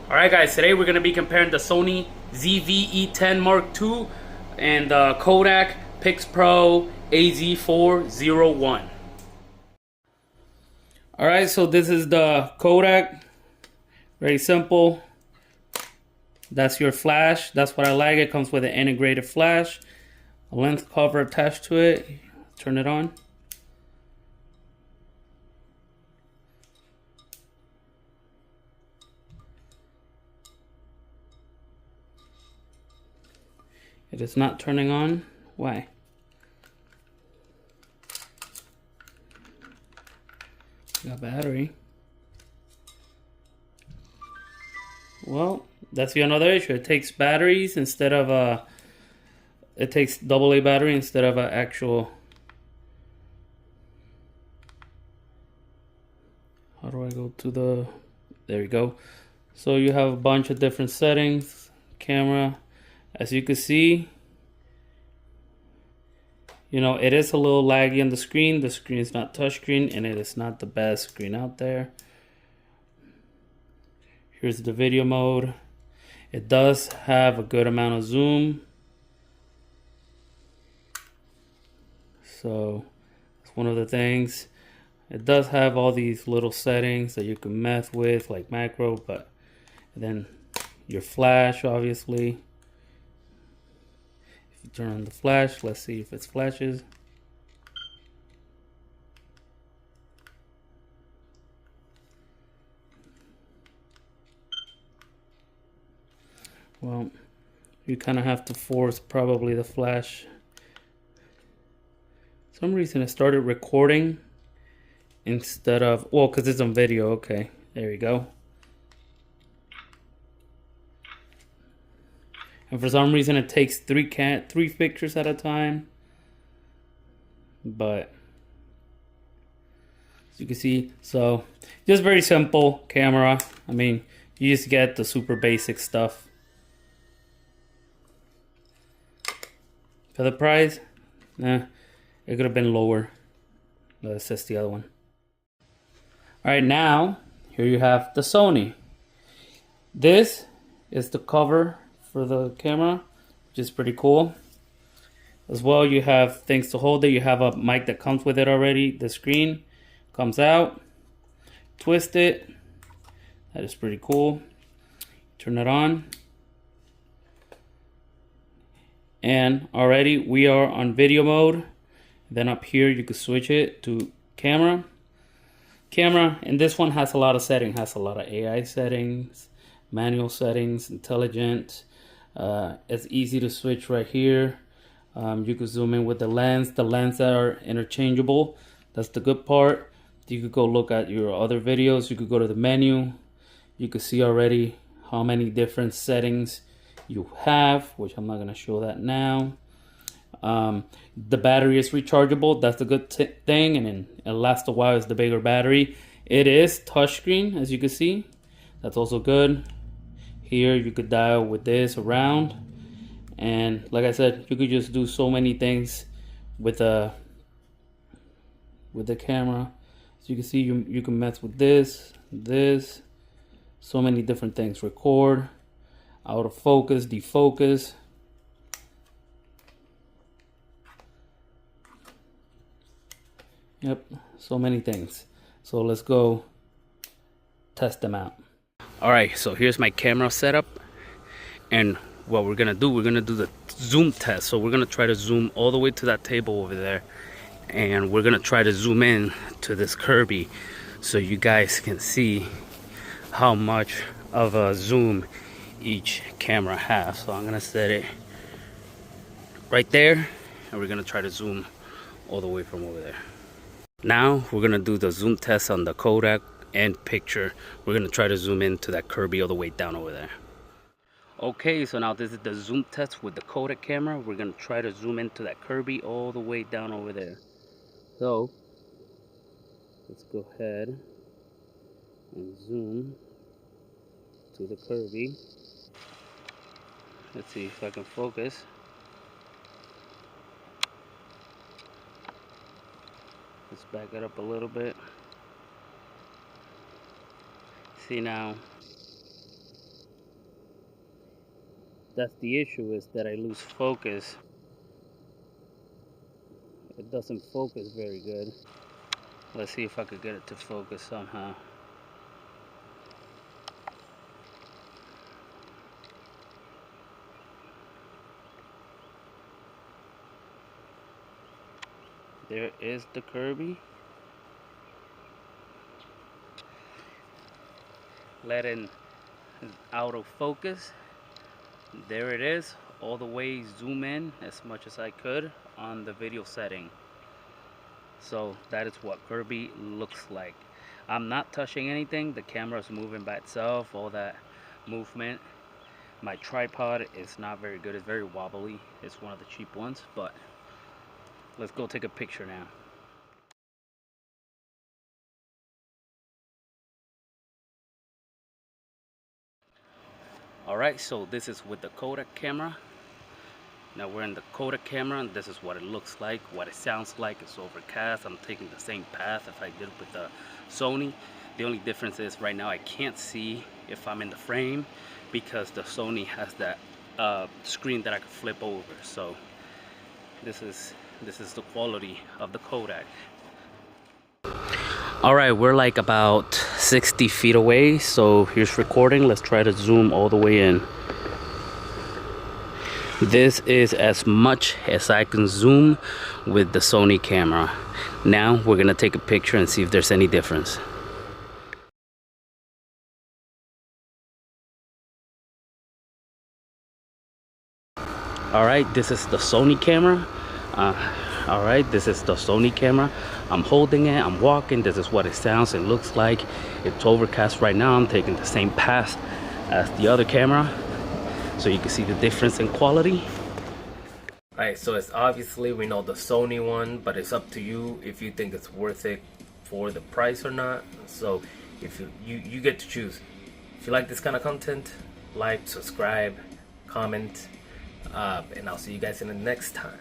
Alright guys, today we're going to be comparing the Sony ZV-E10 Mark II and the Kodak PixPro AZ401. Alright, so this is the Kodak. Very simple. That's your flash. That's what I like. It comes with an integrated flash. A lens cover attached to it. Turn it on. It is not turning on. Why? Got battery. Well, that's another issue. It takes batteries instead of it takes AA battery instead of an actual. How do I go to the? There you go. So you have a bunch of different settings. Camera. As you can see, you know, it is a little laggy on the screen. The screen is not touchscreen and it is not the best screen out there. Here's the video mode. It does have a good amount of zoom. So that's one of the things. It does have all these little settings that you can mess with, like macro, but then your flash, obviously. Turn on the flash. Let's see if it flashes. Well, you kind of have to force probably the flash. For some reason it started recording instead of, well, because it's on video. Okay, there you go. And for some reason it takes three pictures at a time. But as you can see, so just very simple camera. I mean, you just get the super basic stuff. For the price, it could have been lower. That's just the other one. Alright, now here you have the Sony. This is the cover for the camera, which is pretty cool. As well, you have things to hold it. You have a mic that comes with it already. The screen comes out, twist it. That is pretty cool. Turn it on. And already we are on video mode. Then up here you can switch it to camera. Camera, and this one has a lot of settings. Has a lot of AI settings, manual settings, intelligent. It's easy to switch right here. You can zoom in with the lens that are interchangeable. That's the good part. You could go look at your other videos. You could go to the menu. You could see already how many different settings you have, which I'm not going to show that now. The battery is rechargeable. That's the good thing, and then it lasts a while. It's the bigger battery. It is touchscreen, as you can see. That's also good. Here you could dial with this around, and like I said, you could just do so many things with the camera. As you can see, you can mess with this, so many different things. Record, out of focus, defocus. Yep, so many things. So let's go test them out. Alright, so here's my camera setup, and what we're gonna do the zoom test. So we're gonna try to zoom all the way to that table over there, and we're gonna try to zoom in to this Kirby so you guys can see how much of a zoom each camera has. So I'm gonna set it right there, and we're gonna try to zoom all the way from over there. Now we're gonna do the zoom test on the Kodak and picture. We're gonna try to zoom into that Kirby all the way down over there. Okay, so now this is the zoom test with the Kodak camera. We're gonna try to zoom into that Kirby all the way down over there. So let's go ahead and zoom to the Kirby. Let's see if I can focus. Let's back it up a little bit. See now, That's the issue, is that I lose focus. It doesn't focus very good. Let's see if I could get it to focus somehow. There is the Kirby. Let in out of focus. There it is. All the way zoom in as much as I could on the video setting. So that is what Kirby looks like. I'm not touching anything. The camera is moving by itself. All that movement. My tripod is not very good. It's very wobbly. It's one of the cheap ones, but let's go take a picture now. Alright, so this is with the Kodak camera. Now we're in the Kodak camera, and this is what it looks like, what it sounds like. It's overcast. I'm taking the same path if I did with the Sony. The only difference is right now I can't see if I'm in the frame because the Sony has that screen that I can flip over. So this is the quality of the Kodak. Alright, we're like about 60 feet away, so here's recording. Let's try to zoom all the way in. This is as much as I can zoom with the Sony camera. Now we're gonna take a picture and see if there's any difference. Alright, this is the Sony camera. Alright, this is the Sony camera. I'm holding it, I'm walking. This is what it sounds and looks like. It's overcast right now. I'm taking the same path as the other camera, so you can see the difference in quality. Alright, so it's obviously, we know the Sony one, but it's up to you if you think it's worth it for the price or not. So if you get to choose. If you like this kind of content, like, subscribe, comment, and I'll see you guys in the next time.